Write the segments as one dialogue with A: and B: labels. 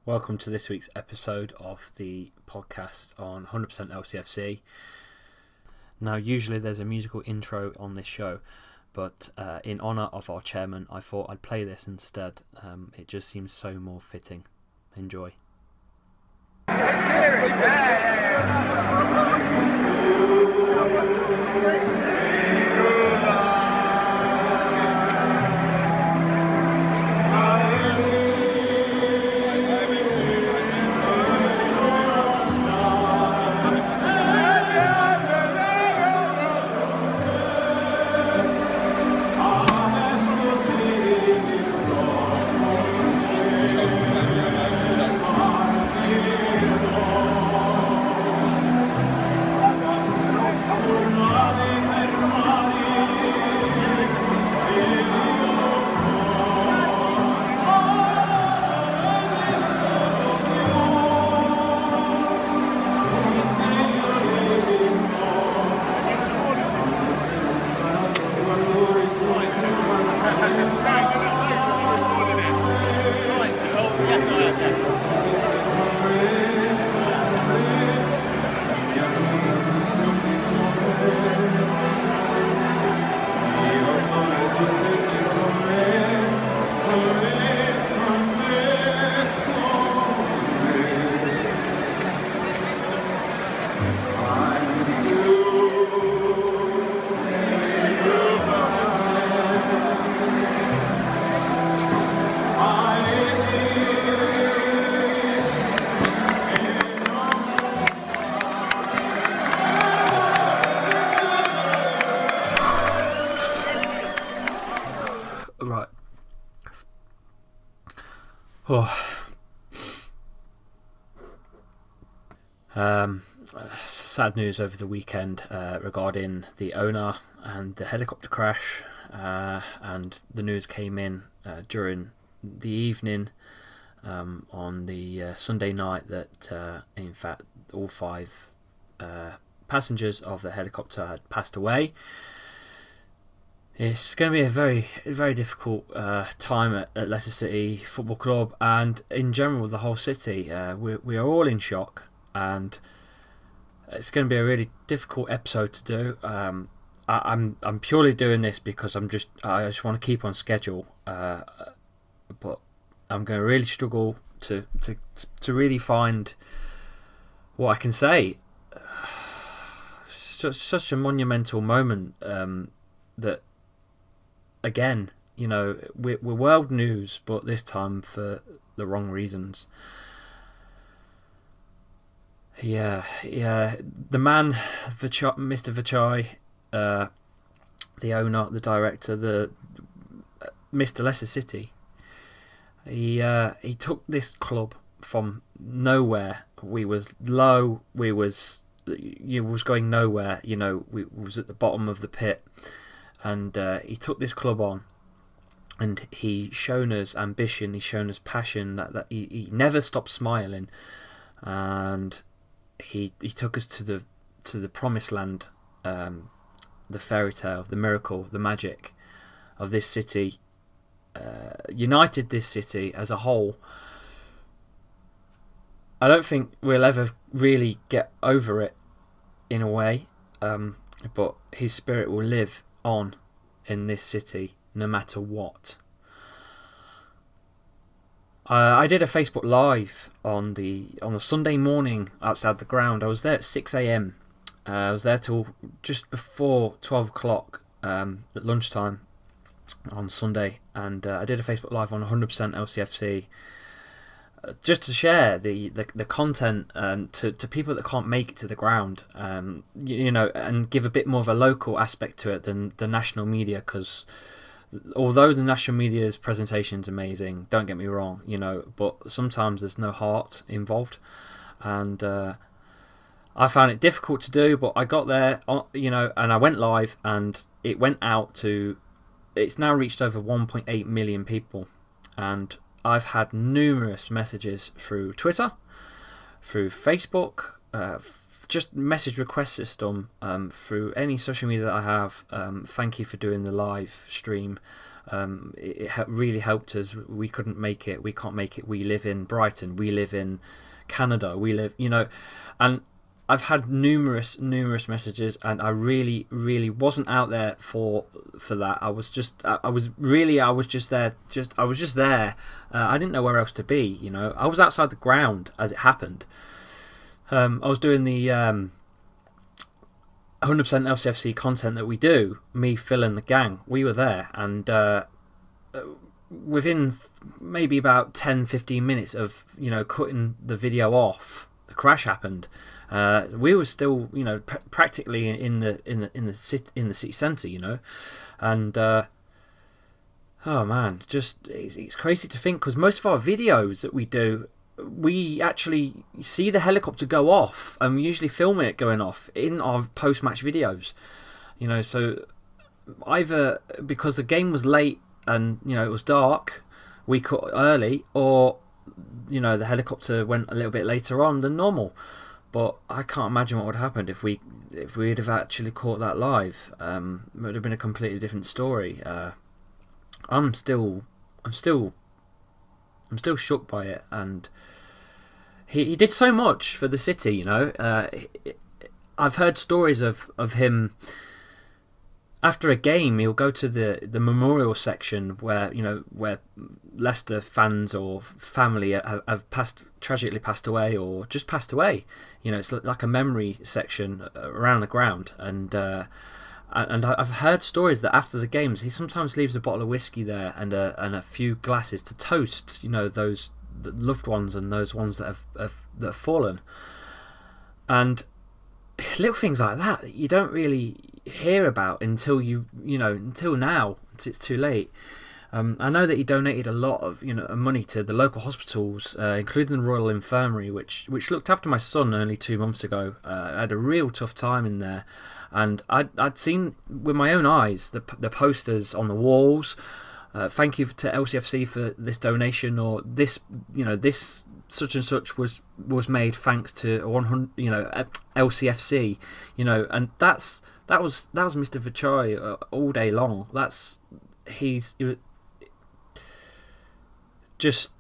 A: Welcome to this week's episode of the podcast on 100% LCFC. Now, usually there's a musical intro on this show, but in honour of our chairman, I thought I'd play this instead. It just seems so more fitting. Enjoy.
B: Let's hear it.
A: Right. Oh. Sad news over the weekend regarding the owner and the helicopter crash, and the news came in during the evening on the Sunday night that in fact all 5 passengers of the helicopter had passed away. It's going to be a very, very difficult time at Leicester City Football Club, and in general the whole city. We are all in shock, and it's going to be a really difficult episode to do. I'm purely doing this because I just want to keep on schedule, but I'm going to really struggle to really find what I can say. Such a monumental moment that. Again, you know, we're world news, but this time for the wrong reasons. Yeah. The man, Mr. Vichai, the owner, the director, the Mr Leicester City. He took this club from nowhere. We was low. We was going nowhere. You know, we was at the bottom of the pit. And he took this club on, and he shown us ambition, he's shown us passion, that he never stopped smiling, and he took us to the promised land, the fairy tale, the miracle, the magic of this city, united this city as a whole. I don't think we'll ever really get over it in a way, but his spirit will live on in this city no matter what. I did a Facebook Live on the Sunday morning outside the ground. I was there at 6 a.m. I was there till just before 12 o'clock at lunchtime on Sunday, and I did a Facebook Live on 100% LCFC just to share the content to people that can't make it to the ground, you know, and give a bit more of a local aspect to it than the national media, because although the national media's presentation is amazing, don't get me wrong, you know, but sometimes there's no heart involved, and I found it difficult to do, but I got there, you know, and I went live, and it went out to, it's now reached over 1.8 million people, and I've had numerous messages through Twitter, through Facebook, just message request system, through any social media that I have. Thank you for doing the live stream. It really helped us. We couldn't make it. We can't make it. We live in Brighton. We live in Canada. We live, and I've had numerous messages, and I really wasn't out there for that. I was just there. I was just there. I didn't know where else to be. I was outside the ground as it happened. I was doing the 100% LCFC content that we do. Me, Phil, and the gang. We were there, and within maybe about 10-15 minutes of cutting the video off, the crash happened. We were still, practically in the city centre, and oh man, just it's crazy to think, because most of our videos that we do, we actually see the helicopter go off, and we usually film it going off in our post-match videos, So either because the game was late and it was dark, we cut early, or the helicopter went a little bit later on than normal. But I can't imagine what would have happened if we'd have actually caught that live. It would have been a completely different story. I'm still shook by it, and he did so much for the city. I've heard stories of him. After a game, he'll go to the memorial section where Leicester fans or family have tragically passed away, or just passed away. It's like a memory section around the ground, and I've heard stories that after the games, he sometimes leaves a bottle of whiskey there and a few glasses to toast, those loved ones and those ones that have fallen, and little things like that you don't really hear about until until now. It's too late. I know that he donated a lot of money to the local hospitals, including the Royal Infirmary, which looked after my son only 2 months ago. I had a real tough time in there, and I'd seen with my own eyes the posters on the walls. Thank you to LCFC for this donation, or this this such and such was made thanks to 100 LCFC, and that was Mr Vichai all day long. He's just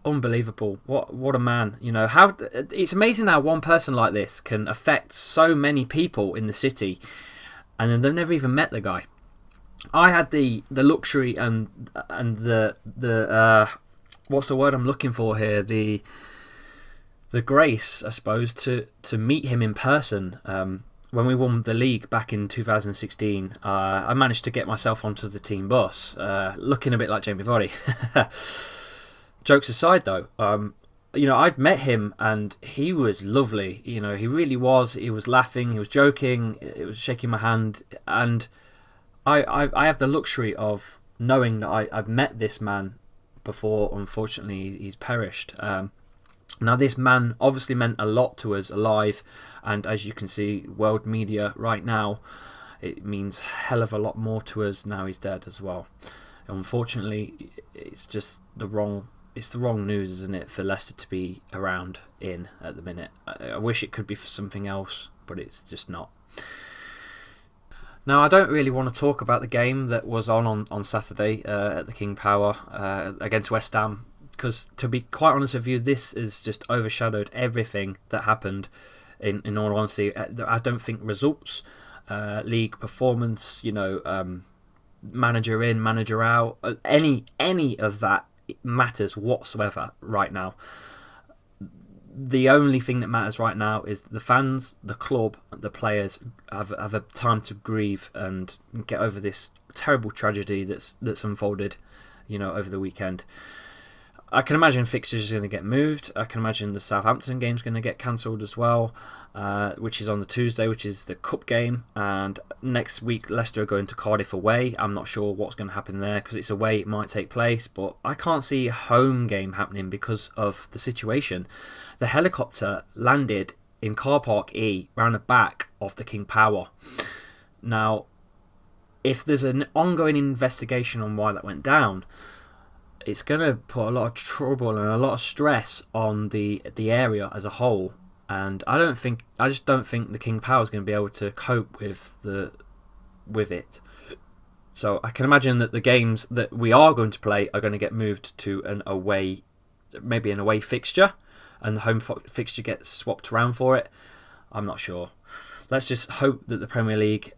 A: unbelievable. What a man. How it's amazing how one person like this can affect so many people in the city, and then they've never even met the guy. I had the luxury and the what's the word I'm looking for here? The grace, I suppose, to meet him in person. When we won the league back in 2016, I managed to get myself onto the team bus, looking a bit like Jamie Vardy. Jokes aside, though, I'd met him and he was lovely. He really was. He was laughing, he was joking, he was shaking my hand, and I have the luxury of knowing that I've met this man before. Unfortunately, he's perished. Now, this man obviously meant a lot to us alive, and as you can see, world media right now, it means a hell of a lot more to us now he's dead as well. Unfortunately, it's just the wrong news, isn't it, for Leicester to be around in at the minute. I wish it could be for something else, but it's just not. Now, I don't really want to talk about the game that was on Saturday at the KingPower against West Ham, because to be quite honest with you, this has just overshadowed everything that happened. In all honesty, I don't think results, league performance, manager in, manager out, any of that matters whatsoever right now. The only thing that matters right now is the fans, the club, the players have a time to grieve and get over this terrible tragedy that's unfolded, over the weekend. I can imagine fixtures are going to get moved. I can imagine the Southampton game's going to get cancelled as well, which is on the Tuesday, which is the cup game. And next week, Leicester are going to Cardiff away. I'm not sure what's going to happen there, because it's away, it might take place. But I can't see a home game happening because of the situation. The helicopter landed in Car Park E, round the back of the KingPower. Now, if there's an ongoing investigation on why that went down, it's going to put a lot of trouble and a lot of stress on the area as a whole, and I just don't think the KingPower is going to be able to cope with it. So I can imagine that the games that we are going to play are going to get moved to maybe an away fixture, and the home fixture gets swapped around for it. I'm not sure. Let's just hope that the Premier League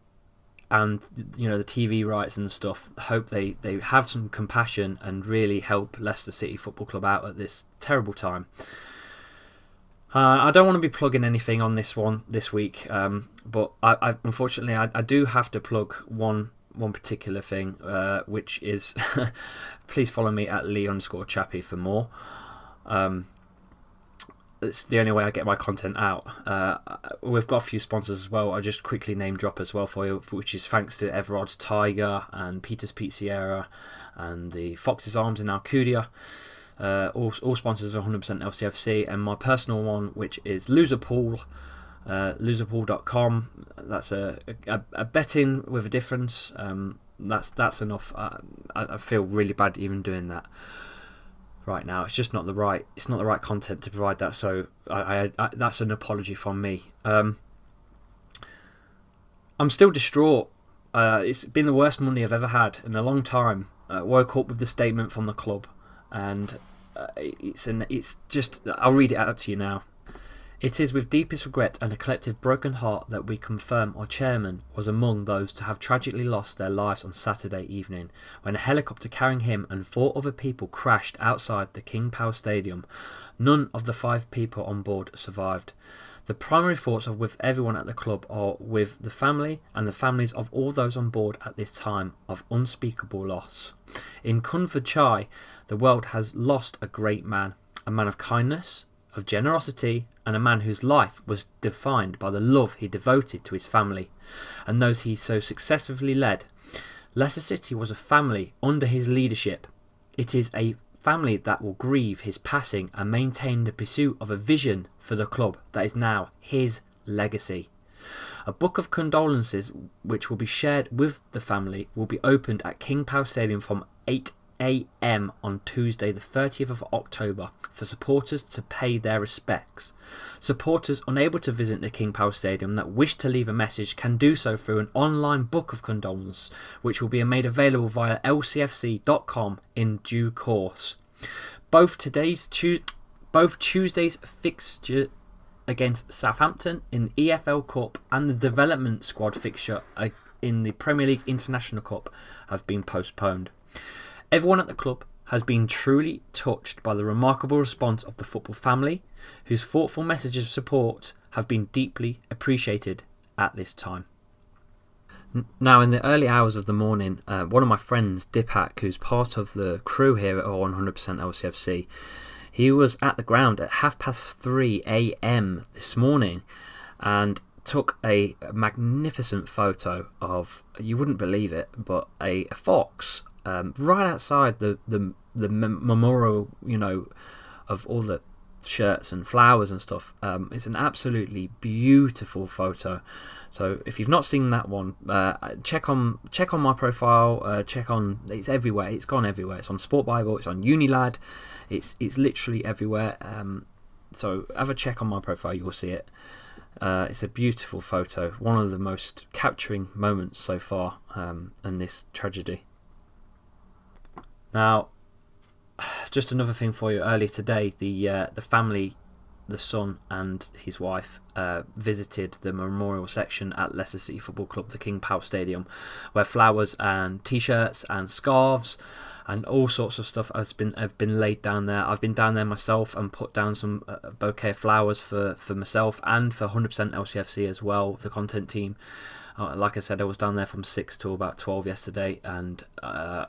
A: and the TV rights and stuff, hope they have some compassion and really help Leicester City Football Club out at this terrible time. I don't want to be plugging anything on this one this week, but I unfortunately I do have to plug one particular thing, which is please follow me at Lee_Chappie for more. It's the only way I get my content out. We've got a few sponsors as well. I'll just quickly name drop as well for you, which is thanks to Everard's Tiger and Peter's Pizzeria and the Fox's Arms in Alcudia. All sponsors are 100% LCFC, and my personal one, which is Loserpool, loserpool.com. That's a betting with a difference. That's enough. I feel really bad even doing that right now. It's just not the right content to provide that, so I that's an apology from me. I'm still distraught. It's been the worst Monday I've ever had in a long time. Woke up with the statement from the club, and it's just, I'll read it out to you now. It is with deepest regret and a collective broken heart that we confirm our chairman was among those to have tragically lost their lives on Saturday evening when a helicopter carrying him and 4 other people crashed outside the KingPower Stadium. None of the 5 people on board survived. The primary thoughts of with everyone at the club are with the family and the families of all those on board at this time of unspeakable loss. In Khun Vichai, the world has lost a great man, a man of kindness, of generosity, and a man whose life was defined by the love he devoted to his family and those he so successfully led. Leicester City was a family under his leadership. It is a family that will grieve his passing and maintain the pursuit of a vision for the club that is now his legacy. A book of condolences which will be shared with the family will be opened at KingPower Stadium from 8 a.m. on Tuesday the 30th of October for supporters to pay their respects. Supporters unable to visit the KingPower Stadium that wish to leave a message can do so through an online book of condolences which will be made available via lcfc.com in due course. Both Tuesday's fixture against Southampton in the EFL Cup and the development squad fixture in the Premier League International Cup have been postponed. Everyone at the club has been truly touched by the remarkable response of the football family, whose thoughtful messages of support have been deeply appreciated at this time. Now, in the early hours of the morning, one of my friends, Dipak, who's part of the crew here at 100% LCFC, he was at the ground at 3:30 a.m. this morning and took a magnificent photo of, you wouldn't believe it, but a fox right outside the memorial, of all the shirts and flowers and stuff. It's an absolutely beautiful photo. So if you've not seen that one, check on my profile. It's everywhere. It's gone everywhere. It's on Sport Bible. It's on Unilad. It's literally everywhere. So have a check on my profile. You'll see it. It's a beautiful photo. One of the most capturing moments so far in this tragedy. Now, just another thing for you. Earlier today, the family, the son and his wife, visited the memorial section at Leicester City Football Club, the KingPower Stadium, where flowers and T-shirts and scarves and all sorts of stuff have been laid down there. I've been down there myself and put down some bouquet of flowers for myself and for 100% LCFC as well, the content team. Like I said, I was down there from 6 till about 12 yesterday, and I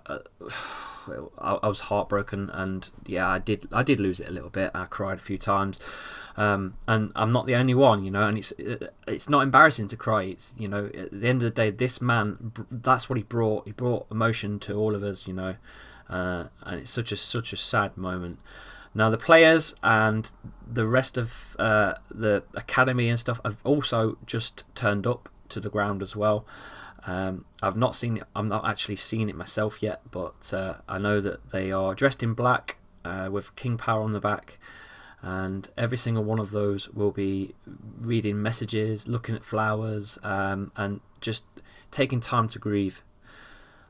A: was heartbroken, and yeah, I did lose it a little bit. I cried a few times, and I'm not the only one, and it's not embarrassing to cry. It's, at the end of the day, this man, that's what he brought. He brought emotion to all of us, and it's such a sad moment. Now the players and the rest of the academy and stuff have also just turned up to the ground as well. I've not seen it. I'm not actually seeing it myself yet, but I know that they are dressed in black with KingPower on the back, and every single one of those will be reading messages, looking at flowers, and just taking time to grieve.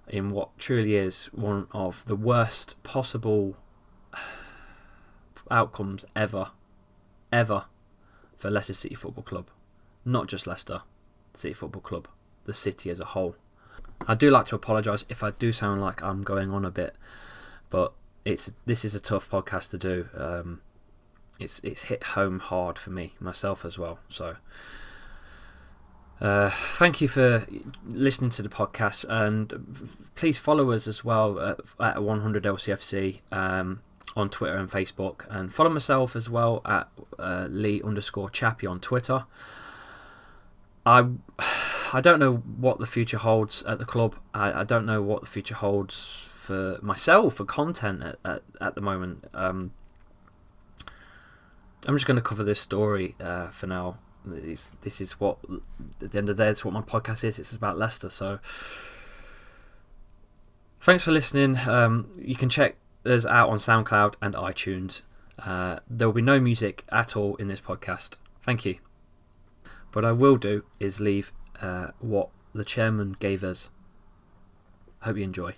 A: in what truly is one of the worst possible outcomes ever for Leicester City Football Club. Not just Leicester City Football Club, the city as a whole. I do like to apologise if I do sound like I'm going on a bit, but this is a tough podcast to do. It's hit home hard for me, myself as well. So thank you for listening to the podcast, and please follow us as well at 100 LCFC on Twitter and Facebook, and follow myself as well at Lee_Chappie on Twitter. I don't know what the future holds at the club. I don't know what the future holds for myself, for content at the moment. I'm just going to cover this story for now. This is what, at the end of the day, it's what my podcast is. It's about Leicester. So thanks for listening. You can check us out on SoundCloud and iTunes. There will be no music at all in this podcast. Thank you. What I will do is leave what the chairman gave us. Hope you enjoy.